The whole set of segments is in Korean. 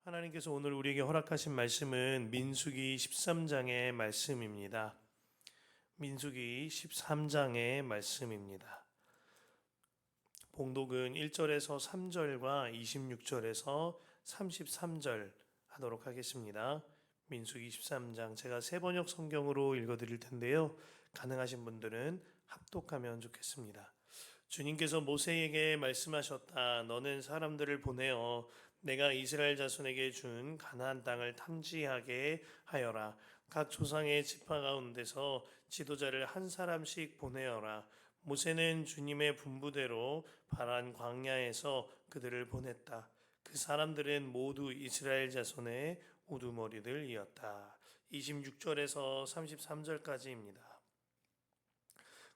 하나님께서 오늘 우리에게 허락하신 말씀은 민수기 13장의 말씀입니다. 민수기 13장의 말씀입니다. 봉독은 1절에서 3절과 26절에서 33절 하도록 하겠습니다. 민수기 13장 제가 세 번역 성경으로 읽어드릴 텐데요. 가능하신 분들은 합독하면 좋겠습니다. 주님께서 모세에게 말씀하셨다. 너는 사람들을 보내어 내가 이스라엘 자손에게 준 가나안 땅을 탐지하게 하여라. 각 조상의 지파 가운데서 지도자를 한 사람씩 보내어라. 모세는 주님의 분부대로 바란 광야에서 그들을 보냈다. 그 사람들은 모두 이스라엘 자손의 우두머리들이었다. 26절에서 33절까지입니다.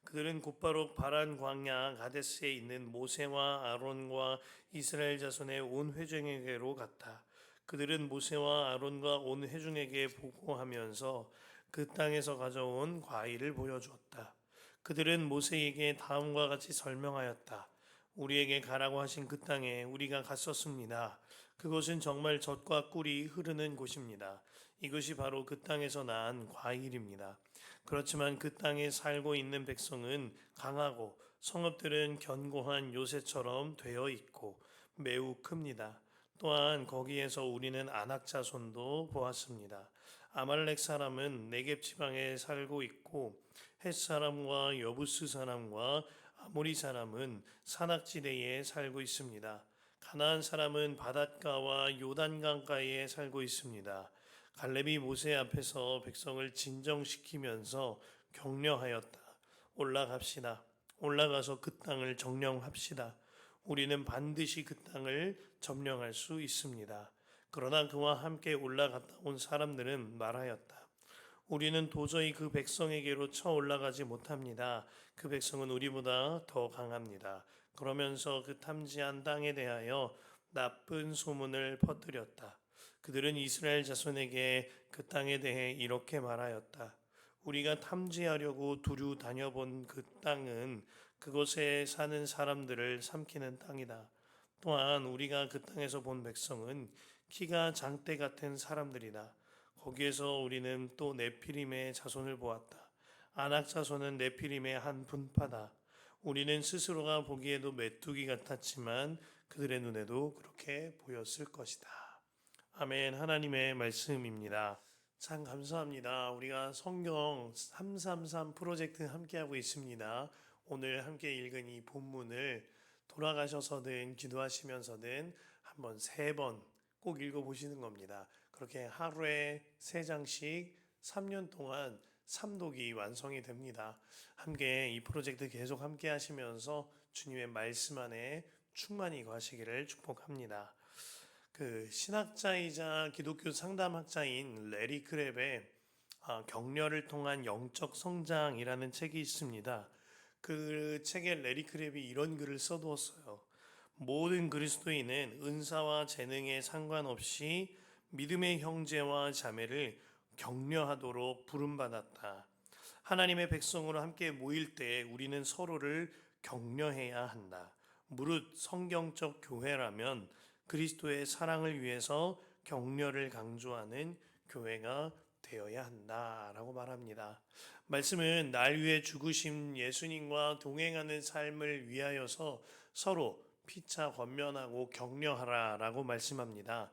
그들은 곧바로 바란 광야 가데스에 있는 모세와 아론과 이스라엘 자손의 온 회중에게로 갔다. 그들은 모세와 아론과 온 회중에게 보고하면서 그 땅에서 가져온 과일을 보여주었다. 그들은 모세에게 다음과 같이 설명하였다. 우리에게 가라고 하신 그 땅에 우리가 갔었습니다. 그곳은 정말 젖과 꿀이 흐르는 곳입니다. 이것이 바로 그 땅에서 난 과일입니다. 그렇지만 그 땅에 살고 있는 백성은 강하고 성읍들은 견고한 요새처럼 되어 있고 매우 큽니다. 또한 거기에서 우리는 아낙 자손도 보았습니다. 아말렉 사람은 네겝 지방에 살고 있고 헷 사람과 여부스 사람과 아모리 사람은 산악지대에 살고 있습니다. 가나안 사람은 바닷가와 요단강가에 살고 있습니다. 갈렙이 모세 앞에서 백성을 진정시키면서 격려하였다. 올라갑시다. 올라가서 그 땅을 정령합시다. 우리는 반드시 그 땅을 점령할 수 있습니다. 그러나 그와 함께 올라갔다 온 사람들은 말하였다. 우리는 도저히 그 백성에게로 쳐 올라가지 못합니다. 그 백성은 우리보다 더 강합니다. 그러면서 그 탐지한 땅에 대하여 나쁜 소문을 퍼뜨렸다. 그들은 이스라엘 자손에게 그 땅에 대해 이렇게 말하였다. 우리가 탐지하려고 두루 다녀본 그 땅은 그곳에 사는 사람들을 삼키는 땅이다. 또한 우리가 그 땅에서 본 백성은 키가 장대 같은 사람들이다. 거기에서 우리는 또 네피림의 자손을 보았다. 아낙 자손은 네피림의 한 분파다. 우리는 스스로가 보기에도 메뚜기 같았지만 그들의 눈에도 그렇게 보였을 것이다. 아멘. 하나님의 말씀입니다. 참 감사합니다. 우리가 성경 333 프로젝트 함께하고 있습니다. 오늘 함께 읽은 이 본문을 돌아가셔서든 기도하시면서든 한번 3번 꼭 읽어보시는 겁니다. 그렇게 하루에 3장씩 3년 동안 삼독이 완성이 됩니다. 함께 이 프로젝트 계속 함께 하시면서 주님의 말씀 안에 충만히 거하시기를 축복합니다. 그 신학자이자 기독교 상담학자인 레리 크랩의 격려를 통한 영적 성장이라는 책이 있습니다. 그 책에 레리 크랩이 이런 글을 써두었어요. 모든 그리스도인은 은사와 재능에 상관없이 믿음의 형제와 자매를 격려하도록 부름받았다. 하나님의 백성으로 함께 모일 때 우리는 서로를 격려해야 한다. 무릇 성경적 교회라면 그리스도의 사랑을 위해서 격려를 강조하는 교회가 되어야 한다라고 말합니다. 말씀은 날 위해 죽으신 예수님과 동행하는 삶을 위하여서 서로 피차 권면하고 격려하라라고 말씀합니다.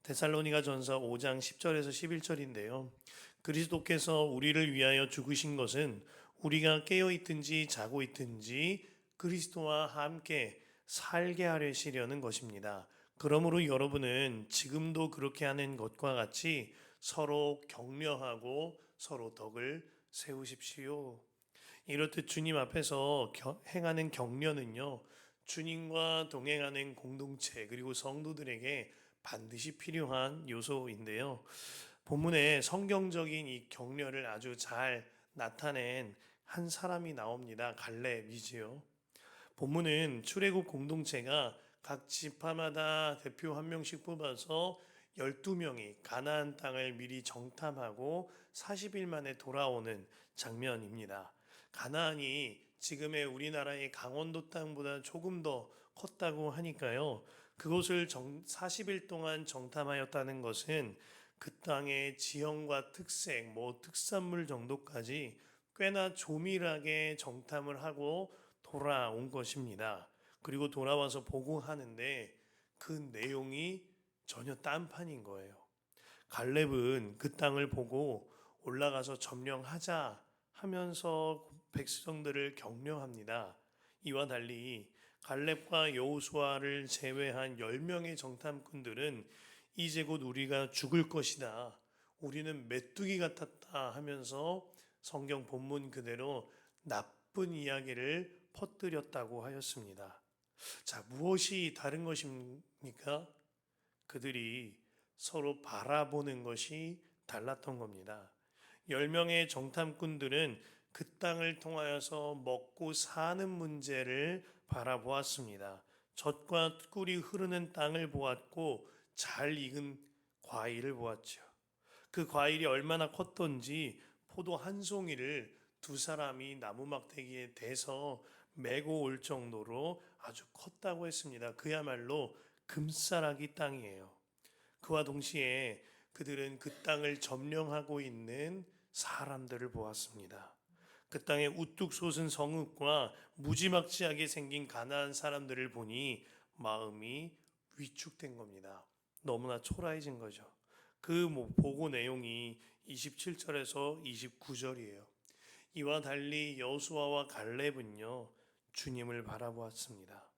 데살로니가 전서 5장 10절에서 11절인데요. 그리스도께서 우리를 위하여 죽으신 것은 우리가 깨어 있든지 자고 있든지 그리스도와 함께 살게 하려시려는 것입니다. 그러므로 여러분은 지금도 그렇게 하는 것과 같이 서로 격려하고 서로 덕을 세우십시오. 이렇듯 주님 앞에서 행하는 격려는요, 주님과 동행하는 공동체 그리고 성도들에게 반드시 필요한 요소인데요. 본문에 성경적인 이 격려를 아주 잘 나타낸 한 사람이 나옵니다. 갈렙이지요. 본문은 출애굽 공동체가 각 지파마다 대표 한 명씩 뽑아서 12명이 가나안 땅을 미리 정탐하고 40일 만에 돌아오는 장면입니다. 가나안이 지금의 우리나라의 강원도 땅보다 조금 더 컸다고 하니까요. 그곳을 40일 동안 정탐하였다는 것은 그 땅의 지형과 특색, 특산물 정도까지 꽤나 조밀하게 정탐을 하고 돌아온 것입니다. 그리고 돌아와서 보고하는데 그 내용이 전혀 딴판인 거예요. 갈렙은 그 땅을 보고 올라가서 점령하자 하면서 백성들을 격려합니다. 이와 달리 갈렙과 여호수아를 제외한 10명의 정탐꾼들은 이제 곧 우리가 죽을 것이다. 우리는 메뚜기 같았다 하면서 성경 본문 그대로 나쁜 이야기를 퍼뜨렸다고 하였습니다. 자, 무엇이 다른 것입니까? 그들이 서로 바라보는 것이 달랐던 겁니다. 10명의 정탐꾼들은 그 땅을 통하여서 먹고 사는 문제를 바라보았습니다. 젖과 꿀이 흐르는 땅을 보았고 잘 익은 과일을 보았죠. 그 과일이 얼마나 컸던지 포도 한 송이를 두 사람이 나무 막대기에 대서 메고 올 정도로 아주 컸다고 했습니다. 그야말로 금싸라기 땅이에요. 그와 동시에 그들은 그 땅을 점령하고 있는 사람들을 보았습니다. 그 땅에 우뚝 솟은 성읍과 무지막지하게 생긴 가나안 사람들을 보니 마음이 위축된 겁니다. 너무나 초라해진 거죠. 그 보고 내용이 27절에서 29절이에요. 이와 달리 여호수아와 갈렙은요, 주님을 바라보았습니다.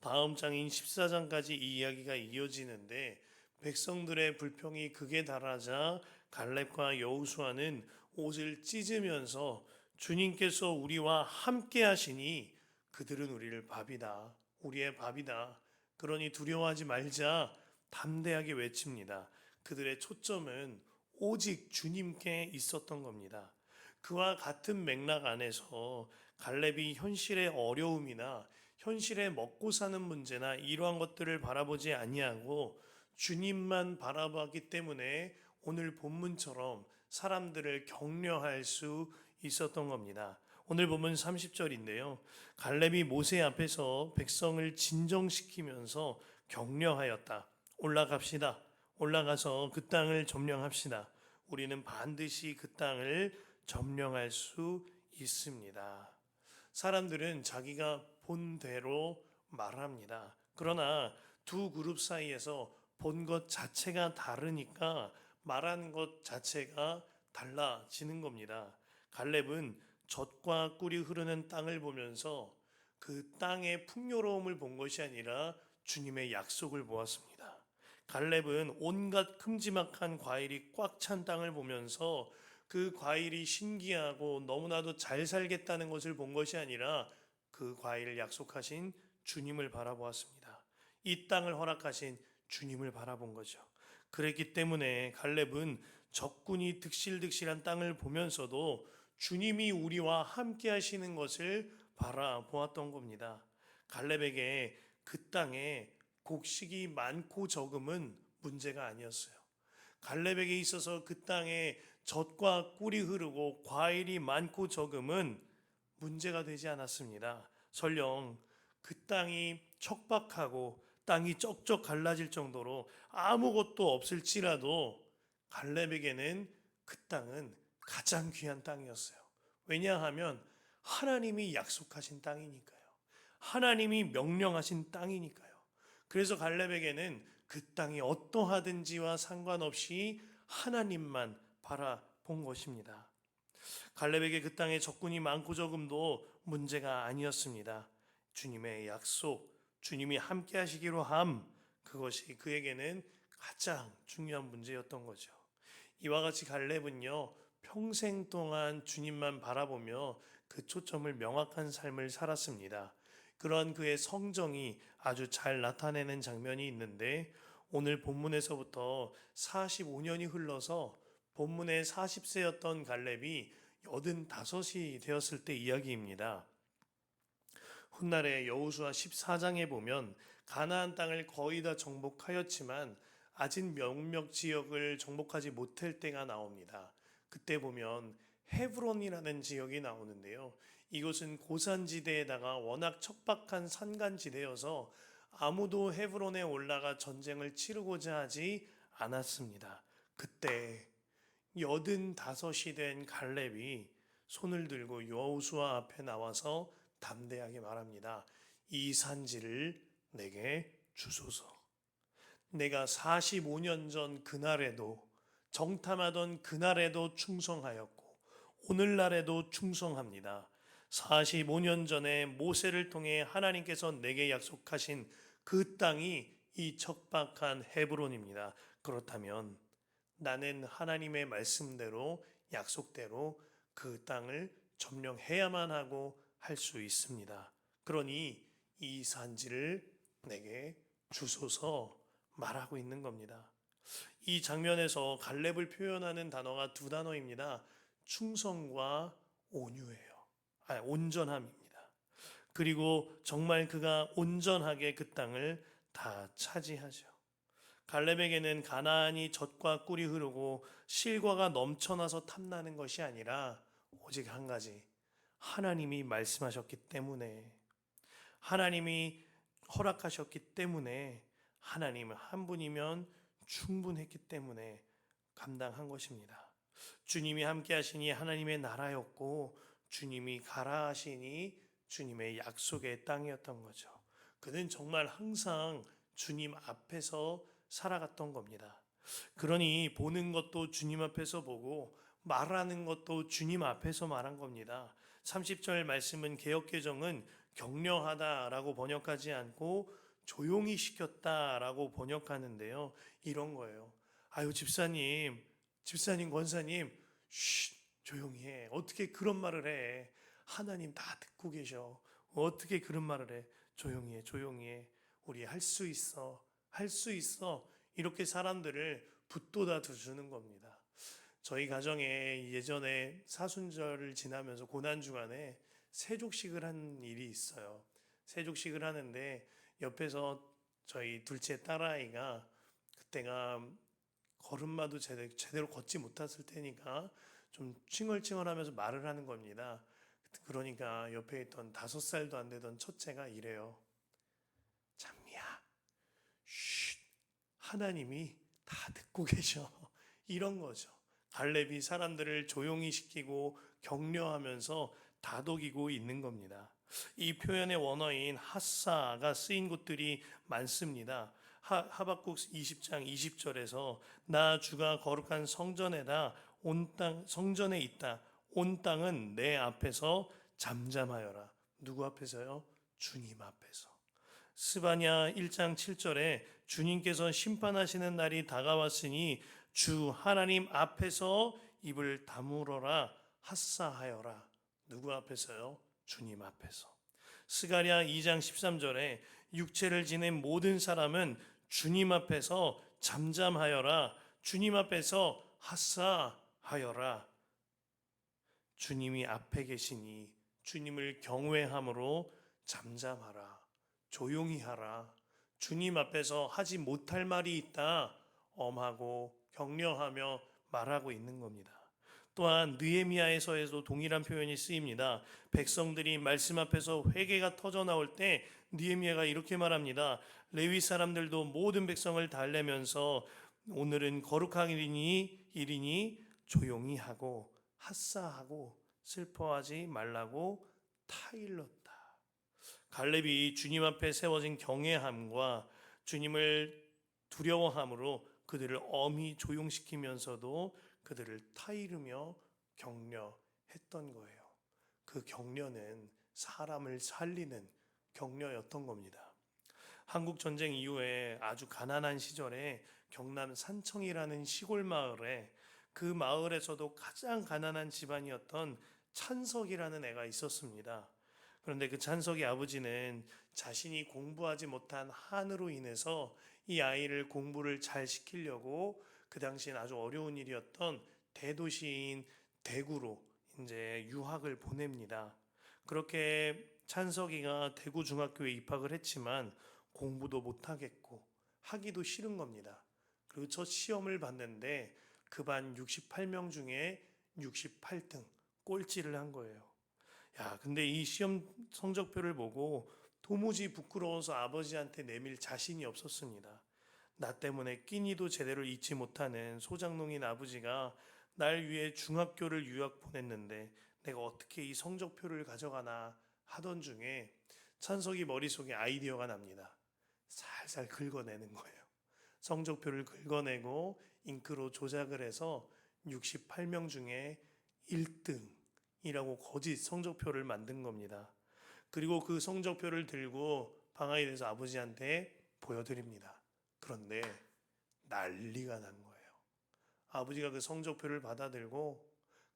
다음 장인 14장까지 이 이야기가 이어지는데 백성들의 불평이 극에 달하자 갈렙과 여호수아는 옷을 찢으면서 주님께서 우리와 함께 하시니 그들은 우리를 밥이다. 우리의 밥이다. 그러니 두려워하지 말자. 담대하게 외칩니다. 그들의 초점은 오직 주님께 있었던 겁니다. 그와 같은 맥락 안에서 갈렙이 현실의 어려움이나 현실의 먹고 사는 문제나 이러한 것들을 바라보지 아니하고 주님만 바라봤기 때문에 오늘 본문처럼 사람들을 격려할 수 있었던 겁니다. 오늘 본문 30절인데요. 갈렙이 모세 앞에서 백성을 진정시키면서 격려하였다. 올라갑시다. 올라가서 그 땅을 점령합시다. 우리는 반드시 그 땅을 점령할 수 있습니다. 사람들은 자기가 본 대로 말합니다. 그러나 두 그룹 사이에서 본 것 자체가 다르니까 말하는 것 자체가 달라지는 겁니다. 갈렙은 젖과 꿀이 흐르는 땅을 보면서 그 땅의 풍요로움을 본 것이 아니라 주님의 약속을 보았습니다. 갈렙은 온갖 큼지막한 과일이 꽉 찬 땅을 보면서 그 과일이 신기하고 너무나도 잘 살겠다는 것을 본 것이 아니라 그 과일을 약속하신 주님을 바라보았습니다. 이 땅을 허락하신 주님을 바라본 거죠. 그랬기 때문에 갈렙은 적군이 득실득실한 땅을 보면서도 주님이 우리와 함께 하시는 것을 바라보았던 겁니다. 갈렙에게 그 땅에 곡식이 많고 적음은 문제가 아니었어요. 갈렙에게 있어서 그 땅에 젖과 꿀이 흐르고 과일이 많고 적음은 문제가 되지 않았습니다. 설령 그 땅이 척박하고 땅이 쩍쩍 갈라질 정도로 아무것도 없을지라도 갈렙에게는 그 땅은 가장 귀한 땅이었어요. 왜냐하면 하나님이 약속하신 땅이니까요. 하나님이 명령하신 땅이니까요. 그래서 갈렙에게는 그 땅이 어떠하든지와 상관없이 하나님만 바라본 것입니다. 갈렙에게 그 땅에 적군이 많고 적음도 문제가 아니었습니다. 주님의 약속, 주님이 함께 하시기로 함, 그것이 그에게는 가장 중요한 문제였던 거죠. 이와 같이 갈렙은요, 평생 동안 주님만 바라보며 그 초점을 명확한 삶을 살았습니다. 그러한 그의 성정이 아주 잘 나타내는 장면이 있는데 오늘 본문에서부터 45년이 흘러서 본문의 40세였던 갈렙이 85이 되었을 때 이야기입니다. 훗날에 여호수아 14장에 보면 가나안 땅을 거의 다 정복하였지만 아직 몇몇 지역을 정복하지 못할 때가 나옵니다. 그때 보면 헤브론이라는 지역이 나오는데요. 이곳은 고산지대에다가 워낙 척박한 산간지대여서 아무도 헤브론에 올라가 전쟁을 치르고자 하지 않았습니다. 그때 85이 된 갈렙이 손을 들고 여호수아 앞에 나와서 담대하게 말합니다. 이 산지를 내게 주소서. 내가 45년 전 그날에도 정탐하던 그날에도 충성하였고 오늘날에도 충성합니다. 45년 전에 모세를 통해 하나님께서 내게 약속하신 그 땅이 이 척박한 헤브론입니다. 그렇다면 나는 하나님의 말씀대로 약속대로 그 땅을 점령해야만 하고 할 수 있습니다. 그러니 이 산지를 내게 주소서 말하고 있는 겁니다. 이 장면에서 갈렙을 표현하는 단어가 두 단어입니다. 충성과 온유예요. 온전함입니다. 그리고 정말 그가 온전하게 그 땅을 다 차지하죠. 갈렙에게는 가나안이 젖과 꿀이 흐르고 실과가 넘쳐나서 탐나는 것이 아니라 오직 한 가지, 하나님이 말씀하셨기 때문에, 하나님이 허락하셨기 때문에, 하나님 한 분이면 충분했기 때문에 감당한 것입니다. 주님이 함께 하시니 하나님의 나라였고 주님이 가라 하시니 주님의 약속의 땅이었던 거죠. 그는 정말 항상 주님 앞에서 살아갔던 겁니다. 그러니 보는 것도 주님 앞에서 보고 말하는 것도 주님 앞에서 말한 겁니다. 30절 말씀은 개역개정은 격려하다라고 번역하지 않고 조용히 시켰다라고 번역하는데요. 이런 거예요. 아유 집사님, 권사님, 조용히 해. 어떻게 그런 말을 해? 하나님 다 듣고 계셔. 어떻게 그런 말을 해? 조용히 해, 조용히 해. 우리 할 수 있어. 할 수 있어. 이렇게 사람들을 붙돋아 주는 겁니다. 저희 가정에 예전에 사순절을 지나면서 고난주간에 세족식을 한 일이 있어요. 세족식을 하는데 옆에서 저희 둘째 딸아이가 그때가 걸음마도 제대로 걷지 못했을 테니까 좀 칭얼칭얼하면서 말을 하는 겁니다. 그러니까 옆에 있던 5살도 안 되던 첫째가 이래요. 찬미야, 쉿, 하나님이 다 듣고 계셔. 이런 거죠. 갈렙이 사람들을 조용히 시키고 격려하면서 다독이고 있는 겁니다. 이 표현의 원어인 하사가 쓰인 곳들이 많습니다. 하박국 20장 20절에서 나 주가 거룩한 성전에다 성전에 있다. 온 땅은 내 앞에서 잠잠하여라. 누구 앞에서요? 주님 앞에서. 스바냐 1장 7절에 주님께서 심판하시는 날이 다가왔으니 주 하나님 앞에서 입을 다물어라 핫사하여라. 누구 앞에서요? 주님 앞에서. 스가랴 2장 13절에 육체를 지닌 모든 사람은 주님 앞에서 잠잠하여라. 주님 앞에서 핫사하여라. 주님이 앞에 계시니 주님을 경외함으로 잠잠하라. 조용히 하라. 주님 앞에서 하지 못할 말이 있다. 엄하고 격려하며 말하고 있는 겁니다. 또한 느헤미야에서도 동일한 표현이 쓰입니다. 백성들이 말씀 앞에서 회개가 터져 나올 때 느헤미야가 이렇게 말합니다. 레위 사람들도 모든 백성을 달래면서 오늘은 거룩한 일이니 조용히 하고 핫사하고 슬퍼하지 말라고 타일렀다. 갈렙이 주님 앞에 세워진 경외함과 주님을 두려워함으로 그들을 엄히 조용시키면서도 그들을 타이르며 격려했던 거예요. 그 격려는 사람을 살리는 격려였던 겁니다. 한국 전쟁 이후에 아주 가난한 시절에 경남 산청이라는 시골 마을에 그 마을에서도 가장 가난한 집안이었던 찬석이라는 애가 있었습니다. 그런데 그 찬석의 아버지는 자신이 공부하지 못한 한으로 인해서 이 아이를 공부를 잘 시키려고 그 당시엔 아주 어려운 일이었던 대도시인 대구로 이제 유학을 보냅니다. 그렇게 찬석이가 대구 중학교에 입학을 했지만 공부도 못하겠고 하기도 싫은 겁니다. 그리고 첫 시험을 봤는데 그 반 68명 중에 68등 꼴찌를 한 거예요. 야, 근데 이 시험 성적표를 보고 도무지 부끄러워서 아버지한테 내밀 자신이 없었습니다. 나 때문에 끼니도 제대로 잊지 못하는 소장농인 아버지가 날 위해 중학교를 유학 보냈는데 내가 어떻게 이 성적표를 가져가나 하던 중에 찬석이 머릿속에 아이디어가 납니다. 살살 긁어내는 거예요. 성적표를 긁어내고 잉크로 조작을 해서 68명 중에 1등이라고 거짓 성적표를 만든 겁니다. 그리고 그 성적표를 들고 방학이 돼서 아버지한테 보여드립니다. 그런데 난리가 난 거예요. 아버지가 그 성적표를 받아들고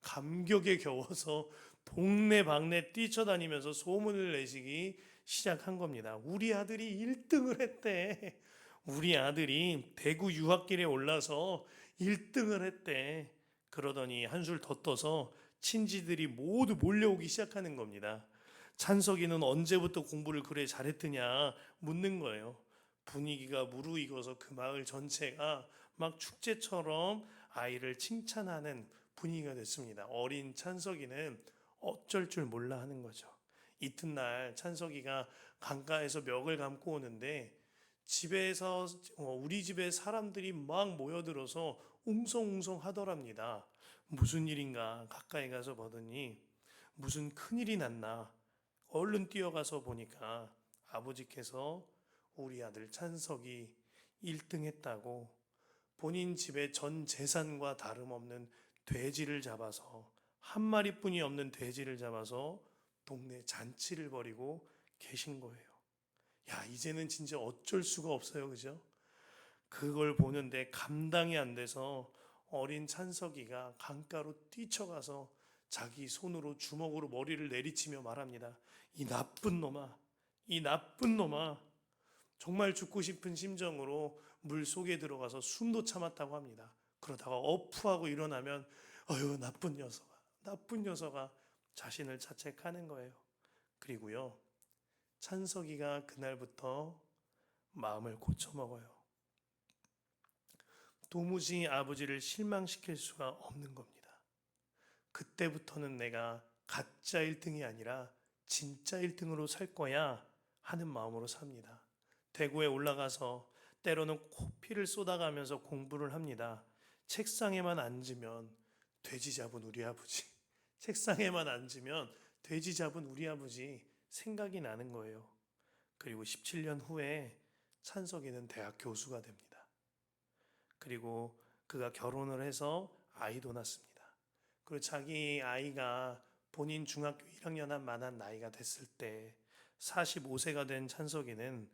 감격에 겨워서 동네방네 뛰쳐다니면서 소문을 내시기 시작한 겁니다. 우리 아들이 1등을 했대. 우리 아들이 대구 유학길에 올라서 1등을 했대. 그러더니 한술 더 떠서 친지들이 모두 몰려오기 시작하는 겁니다. 찬석이는 언제부터 공부를 그래 잘했더냐 묻는 거예요. 분위기가 무르익어서 그 마을 전체가 막 축제처럼 아이를 칭찬하는 분위기가 됐습니다. 어린 찬석이는 어쩔 줄 몰라 하는 거죠. 이튿날 찬석이가 강가에서 멱을 감고 오는데 집에서 우리 집에 사람들이 막 모여들어서 웅성웅성 하더랍니다. 무슨 일인가 가까이 가서 보더니 무슨 큰일이 났나. 얼른 뛰어가서 보니까 아버지께서 우리 아들 찬석이 1등 했다고 본인 집의 전 재산과 다름없는 돼지를 잡아서 한 마리뿐이 없는 돼지를 잡아서 동네 잔치를 벌이고 계신 거예요. 야, 이제는 진짜 어쩔 수가 없어요. 그죠? 그걸 보는데 감당이 안 돼서 어린 찬석이가 강가로 뛰쳐가서 자기 손으로 주먹으로 머리를 내리치며 말합니다. 이 나쁜 놈아, 이 나쁜 놈아. 정말 죽고 싶은 심정으로 물 속에 들어가서 숨도 참았다고 합니다. 그러다가 어프하고 일어나면 어휴 나쁜 녀석아, 나쁜 녀석아 자신을 자책하는 거예요. 그리고요 찬석이가 그날부터 마음을 고쳐먹어요. 도무지 아버지를 실망시킬 수가 없는 겁니다. 그때부터는 내가 가짜 1등이 아니라 진짜 1등으로 살 거야 하는 마음으로 삽니다. 대구에 올라가서 때로는 코피를 쏟아가면서 공부를 합니다. 책상에만 앉으면 돼지 잡은 우리 아버지, 책상에만 앉으면 돼지 잡은 우리 아버지 생각이 나는 거예요. 그리고 17년 후에 찬석이는 대학 교수가 됩니다. 그리고 그가 결혼을 해서 아이도 낳습니다. 그리고 자기 아이가 본인 중학교 1학년 한 만한 나이가 됐을 때 45세가 된 찬석이는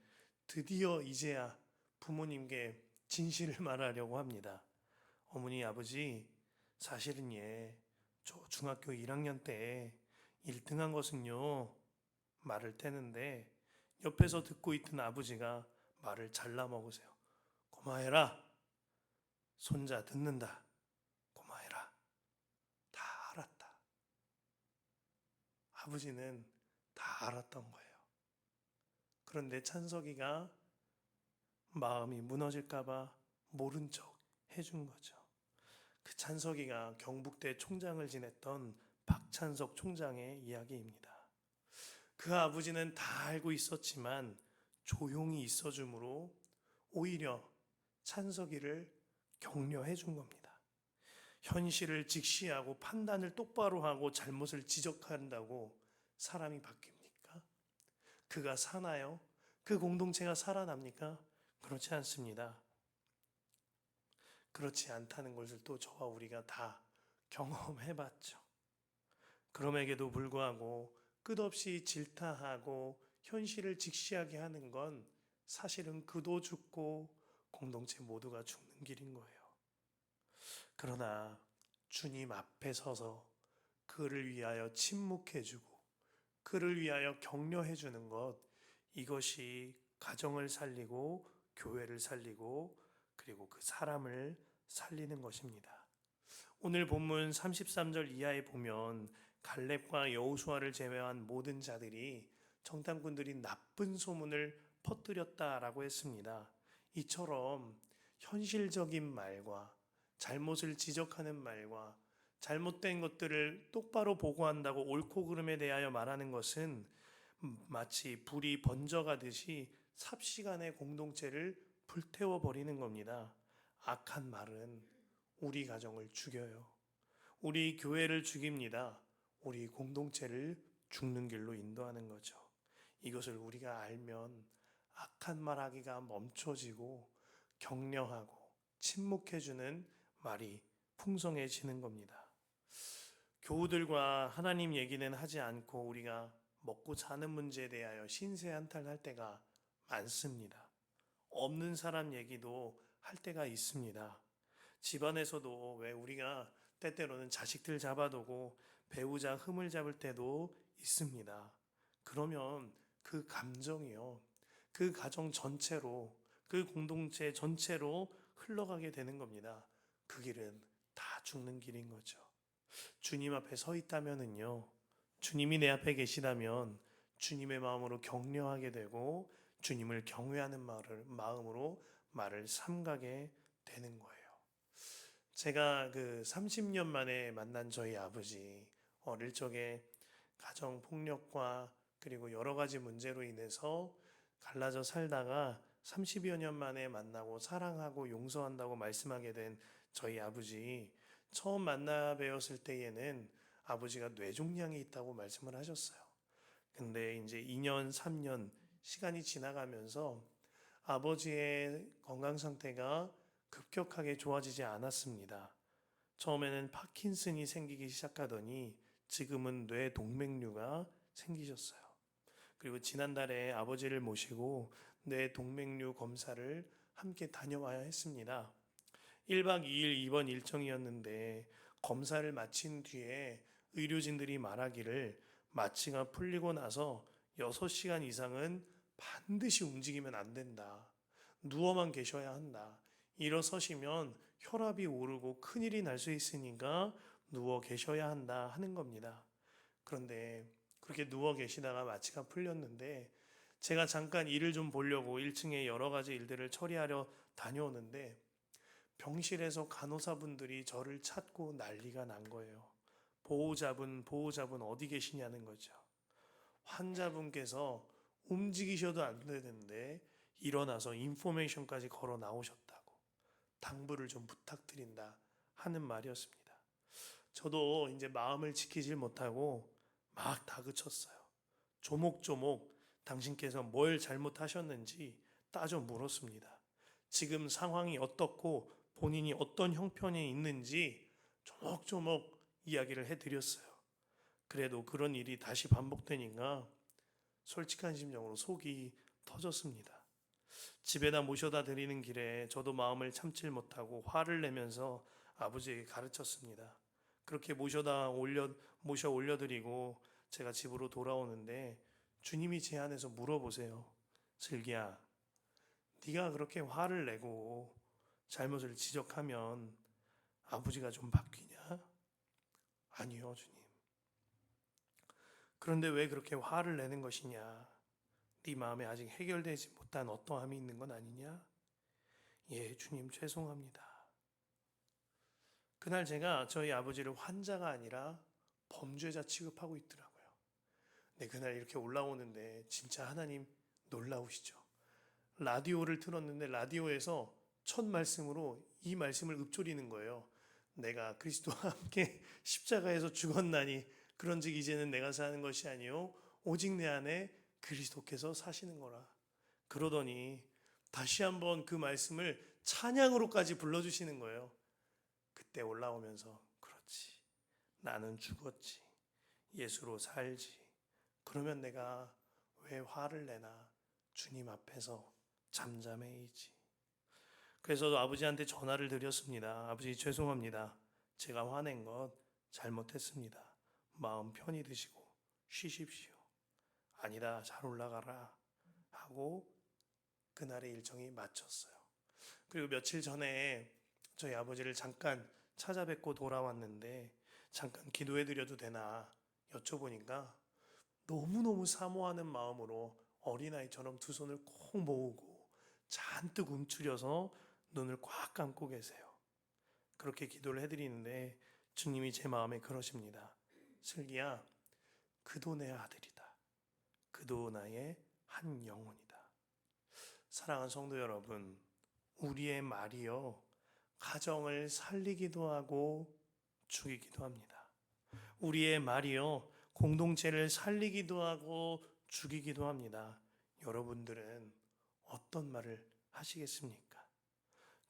드디어 이제야 부모님께 진실을 말하려고 합니다. 어머니, 아버지, 사실은 저 중학교 1학년 때 1등한 것은요, 말을 태는데 옆에서 듣고 있던 아버지가 말을 잘라 먹으세요. 고마해라. 손자 듣는다. 고마해라. 다 알았다. 아버지는 다 알았던 거예요. 그런데 찬석이가 마음이 무너질까봐 모른 척 해준 거죠. 그 찬석이가 경북대 총장을 지냈던 박찬석 총장의 이야기입니다. 그 아버지는 다 알고 있었지만 조용히 있어주므로 오히려 찬석이를 격려해 준 겁니다. 현실을 직시하고 판단을 똑바로 하고 잘못을 지적한다고 사람이 바뀝니까? 그가 사나요? 그 공동체가 살아납니까? 그렇지 않습니다. 그렇지 않다는 것을 또 저와 우리가 다 경험해 봤죠. 그럼에도 불구하고 끝없이 질타하고 현실을 직시하게 하는 건 사실은 그도 죽고 공동체 모두가 죽는 길인 거예요. 그러나 주님 앞에 서서 그를 위하여 침묵해주고 그를 위하여 격려해주는 것, 이것이 가정을 살리고 교회를 살리고 그리고 그 사람을 살리는 것입니다. 오늘 본문 33절 이하에 보면 갈렙과 여호수아를 제외한 모든 자들이 정탐꾼들이 나쁜 소문을 퍼뜨렸다라고 했습니다. 이처럼 현실적인 말과 잘못을 지적하는 말과 잘못된 것들을 똑바로 보고한다고 옳고 그름에 대하여 말하는 것은 마치 불이 번져가듯이 삽시간에 공동체를 불태워 버리는 겁니다. 악한 말은 우리 가정을 죽여요. 우리 교회를 죽입니다. 우리 공동체를 죽는 길로 인도하는 거죠. 이것을 우리가 알면 악한 말 하기가 멈춰지고 격려하고 침묵해주는 말이 풍성해지는 겁니다. 교우들과 하나님 얘기는 하지 않고 우리가 먹고 사는 문제에 대하여 신세한탄할 때가 많습니다. 없는 사람 얘기도 할 때가 있습니다. 집안에서도 왜 우리가 때때로는 자식들 잡아두고 배우자 흠을 잡을 때도 있습니다. 그러면 그 감정이요, 그 가정 전체로, 그 공동체 전체로 흘러가게 되는 겁니다. 그 길은 다 죽는 길인 거죠. 주님 앞에 서 있다면은요, 주님이 내 앞에 계시다면 주님의 마음으로 격려하게 되고 주님을 경외하는 마음으로 말을 삼가게 되는 거예요. 제가 그 30년 만에 만난 저희 아버지, 어릴 적에 가정 폭력과 그리고 여러 가지 문제로 인해서 갈라져 살다가 30여 년 만에 만나고 사랑하고 용서한다고 말씀하게 된 저희 아버지, 처음 만나 뵈었을 때에는 아버지가 뇌종양이 있다고 말씀을 하셨어요. 근데 이제 2년, 3년 시간이 지나가면서 아버지의 건강 상태가 급격하게 좋아지지 않았습니다. 처음에는 파킨슨이 생기기 시작하더니 지금은 뇌동맥류가 생기셨어요. 그리고 지난달에 아버지를 모시고 뇌동맥류 검사를 함께 다녀와야 했습니다. 1박 2일 입원 일정이었는데 검사를 마친 뒤에 의료진들이 말하기를 마취가 풀리고 나서 6시간 이상은 반드시 움직이면 안 된다. 누워만 계셔야 한다. 일어서시면 혈압이 오르고 큰일이 날 수 있으니까 누워 계셔야 한다 하는 겁니다. 그런데 그렇게 누워 계시다가 마취가 풀렸는데 제가 잠깐 일을 좀 보려고 1층에 여러 가지 일들을 처리하려 다녀오는데 병실에서 간호사분들이 저를 찾고 난리가 난 거예요. 보호자분 어디 계시냐는 거죠. 환자분께서 움직이셔도 안 되는데 일어나서 인포메이션까지 걸어 나오셨다고, 당부를 좀 부탁드린다 하는 말이었습니다. 저도 이제 마음을 지키질 못하고 막 다그쳤어요. 조목조목 당신께서 뭘 잘못하셨는지 따져 물었습니다. 지금 상황이 어떻고 본인이 어떤 형편에 있는지 조목조목 이야기를 해드렸어요. 그래도 그런 일이 다시 반복되니까 솔직한 심정으로 속이 터졌습니다. 집에다 모셔다 드리는 길에 저도 마음을 참질 못하고 화를 내면서 아버지에게 가르쳤습니다. 그렇게 모셔 올려드리고 제가 집으로 돌아오는데 주님이 제 안에서 물어보세요. 슬기야, 네가 그렇게 화를 내고 잘못을 지적하면 아버지가 좀 바뀌냐? 아니요, 주님. 그런데 왜 그렇게 화를 내는 것이냐? 네 마음에 아직 해결되지 못한 어떠함이 있는 건 아니냐? 예, 주님 죄송합니다. 그날 제가 저희 아버지를 환자가 아니라 범죄자 취급하고 있더라고요. 네, 그날 이렇게 올라오는데 진짜 하나님 놀라우시죠. 라디오를 틀었는데 라디오에서 첫 말씀으로 이 말씀을 읊조리는 거예요. 내가 그리스도와 함께 십자가에서 죽었나니 그런즉 이제는 내가 사는 것이 아니요 오직 내 안에 그리스도께서 사시는 거라. 그러더니 다시 한번 그 말씀을 찬양으로까지 불러주시는 거예요. 그때 올라오면서 그렇지, 나는 죽었지, 예수로 살지. 그러면 내가 왜 화를 내나? 주님 앞에서 잠잠해이지. 그래서 아버지한테 전화를 드렸습니다. 아버지 죄송합니다. 제가 화낸 것 잘못했습니다. 마음 편히 드시고 쉬십시오. 아니다, 잘 올라가라 하고 그날의 일정이 마쳤어요. 그리고 며칠 전에 저희 아버지를 잠깐 찾아뵙고 돌아왔는데 잠깐 기도해드려도 되나 여쭤보니까 너무너무 사모하는 마음으로 어린아이처럼 두 손을 꼭 모으고 잔뜩 움츠려서 눈을 꽉 감고 계세요. 그렇게 기도를 해드리는데 주님이 제 마음에 그러십니다. 슬기야, 그도 내 아들이다. 그도 나의 한 영혼이다. 사랑하는 성도 여러분, 우리의 말이요, 가정을 살리기도 하고 죽이기도 합니다. 우리의 말이요, 공동체를 살리기도 하고 죽이기도 합니다. 여러분들은 어떤 말을 하시겠습니까?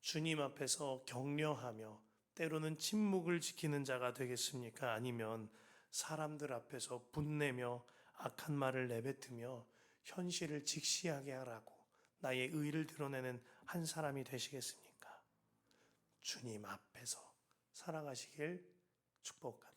주님 앞에서 격려하며 때로는 침묵을 지키는 자가 되겠습니까? 아니면 사람들 앞에서 분내며 악한 말을 내뱉으며 현실을 직시하게 하라고 나의 의를 드러내는 한 사람이 되시겠습니까? 주님 앞에서 살아가시길 축복합니다.